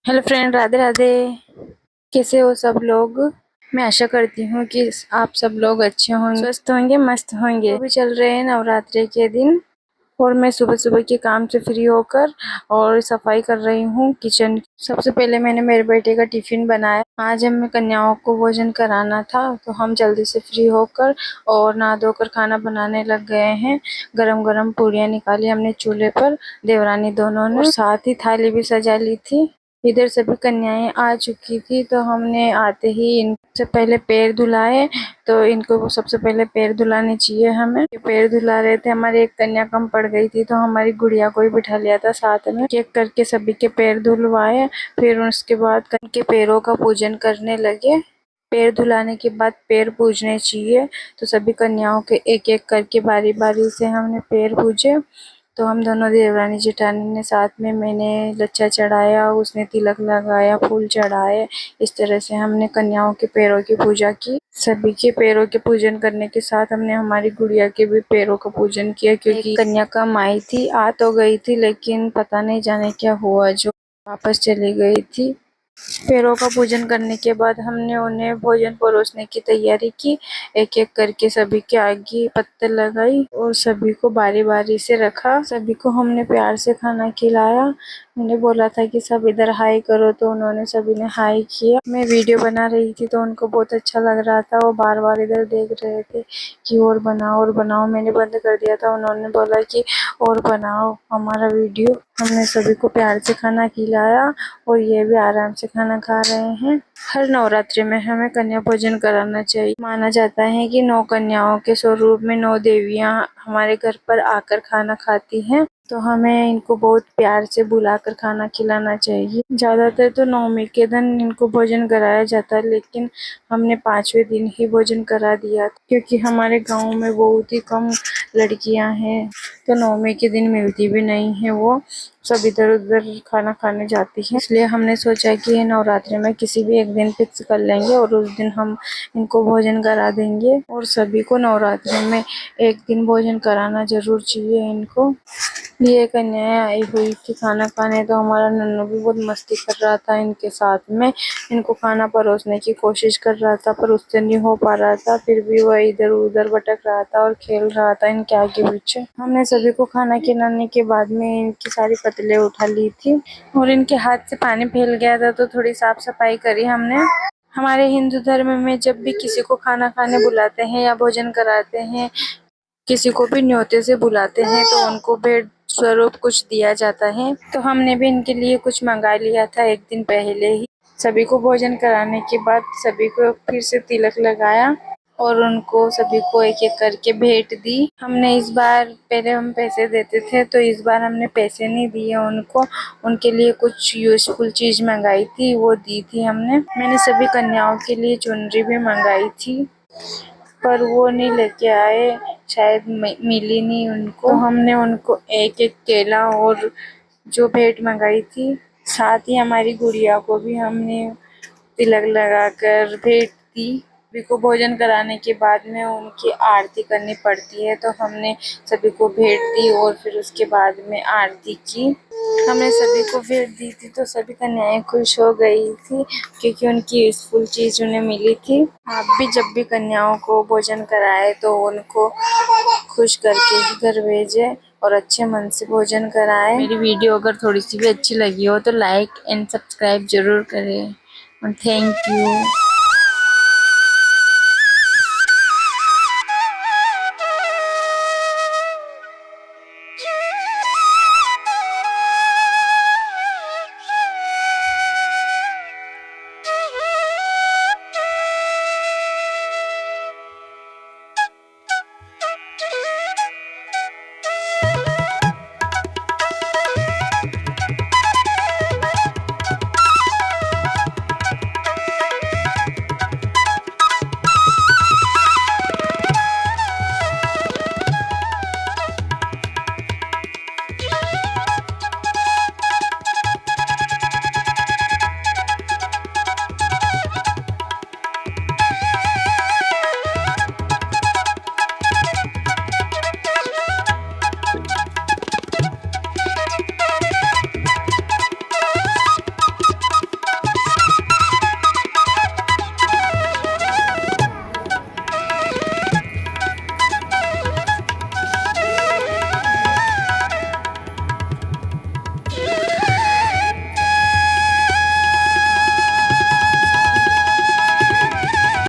Hello friend, Radhe Radhe. कैसे हो सब लोग? मैं आशा करती हूँ कि आप सब लोग अच्छे होंगे, स्वस्थ होंगे, मस्त होंगे। अभी चल रहे हैं नवरात्रि के दिन और मैं सुबह सुबह के काम से फ्री होकर और सफाई कर रही हूँ किचन। सबसे पहले मैंने मेरे बेटे का टिफिन बनाया। आज हमें कन्याओं को भोजन कराना था तो हम जल्दी से फ्री होकर और नहा धोकर खाना बनाने लग गए हैं। गरम गरम पूरियाँ निकाली हमने चूल्हे पर, देवरानी दोनों ने, और साथ ही थाली भी सजा ली थी। इधर सभी कन्याएं आ चुकी थी तो हमने आते ही इनसे पहले पैर धुलाए। तो इनको वो सबसे पहले पैर धुलाने चाहिए हमें। ये पैर धुला रहे थे, हमारी एक कन्या कम पड़ गई थी तो हमारी गुड़िया को ही बिठा लिया था साथ में। एक करके सभी के पैर धुलवाए, फिर उसके बाद उनके पैरों का पूजन करने लगे। पैर धुलाने के बाद पैर पूजने चाहिए तो सभी कन्याओं के एक एक करके बारी बारी से हमने पैर पूजे। तो हम दोनों देवरानी जेठानी ने साथ में, मैंने लच्छा चढ़ाया, उसने तिलक लगाया, फूल चढ़ाए। इस तरह से हमने कन्याओं के पैरों की पूजा की। सभी के पैरों के पूजन करने के साथ हमने हमारी गुड़िया के भी पैरों का पूजन किया, क्योंकि कन्या कम आई थी, आ तो गई थी लेकिन पता नहीं जाने क्या हुआ जो वापस चली गई थी। पैरों का पूजन करने के बाद हमने उन्हें भोजन परोसने की तैयारी की। एक एक करके सभी के आगे पत्ते लगाई और सभी को बारी बारी से रखा। सभी को हमने प्यार से खाना खिलाया। मैंने बोला था कि सब इधर हाय करो तो उन्होंने सभी ने हाय किया। मैं वीडियो बना रही थी तो उनको बहुत अच्छा लग रहा था, वो बार बार इधर देख रहे थे कि और बनाओ और बनाओ। मैंने बंद कर दिया था, उन्होंने बोला कि और बनाओ हमारा वीडियो। हमने सभी को प्यार से खाना खिलाया और ये भी आराम से खाना खा रहे हैं। हर नवरात्रि में हमें कन्या भोजन कराना चाहिए। माना जाता है कि 9 कन्याओं के स्वरूप में 9 देवियां हमारे घर पर आकर खाना खाती हैं, तो हमें इनको बहुत प्यार से बुलाकर खाना खिलाना चाहिए। ज्यादातर तो नवमी के दिन इनको भोजन कराया जाता है, लेकिन हमने 5वें दिन ही भोजन करा दिया क्योंकि हमारे गांव में बहुत ही कम लड़कियां हैं तो नवमी के दिन मिलती भी नहीं है, वो सब इधर उधर खाना खाने जाती है। इसलिए हमने सोचा कि नवरात्रि में किसी भी एक दिन फिक्स कर लेंगे और उस दिन हम इनको भोजन करा देंगे। और सभी को नवरात्रि में एक दिन भोजन कराना जरूर चाहिए इनको। ये कन्याएं आई हुई थी खाना खाने तो हमारा नन्नू भी बहुत मस्ती कर रहा था इनके साथ में। इनको खाना परोसने की कोशिश कर रहा था पर उससे नहीं हो पा रहा था, फिर भी वह इधर उधर भटक रहा था और खेल रहा था इनके आगे पीछे। हमने सभी को खाना खिलाने के बाद में इनकी सारी पतले उठा ली थी और इनके हाथ से पानी फैल गया था तो थोड़ी साफ सफाई करी हमने। हमारे हिंदू धर्म में जब भी किसी को खाना खाने बुलाते हैं या भोजन कराते हैं, किसी को भी न्योते से बुलाते हैं तो उनको भेंट स्वरूप कुछ दिया जाता है। तो हमने भी इनके लिए कुछ मंगा लिया था एक दिन पहले ही। सभी को भोजन कराने के बाद सभी को फिर से तिलक लगाया और उनको सभी को एक एक करके भेंट दी। हमने इस बार, पहले हम पैसे देते थे तो इस बार हमने पैसे नहीं दिए उनको, उनके लिए कुछ यूजफुल चीज मंगाई थी वो दी थी हमने। मैंने सभी कन्याओं के लिए चुनरी भी मंगाई थी पर वो नहीं लेके आए, शायद मिली नहीं उनको। तो हमने उनको एक एक केला और जो भेंट मंगाई थी, साथ ही हमारी गुड़िया को भी हमने तिलक लगाकर भेंट दी। सभी को भोजन कराने के बाद में उनकी आरती करनी पड़ती है तो हमने सभी को भेंट दी और फिर उसके बाद में आरती की। हमने सभी को भेंट दी थी तो सभी कन्याएं खुश हो गई थी क्योंकि उनकी यूजफुल चीज उन्हें मिली थी। आप भी जब भी कन्याओं को भोजन कराए तो उनको खुश करके ही घर भेजे और अच्छे मन से भोजन कराएं। मेरी वीडियो अगर थोड़ी सी भी अच्छी लगी हो तो लाइक एंड सब्सक्राइब जरूर करें और थैंक यू।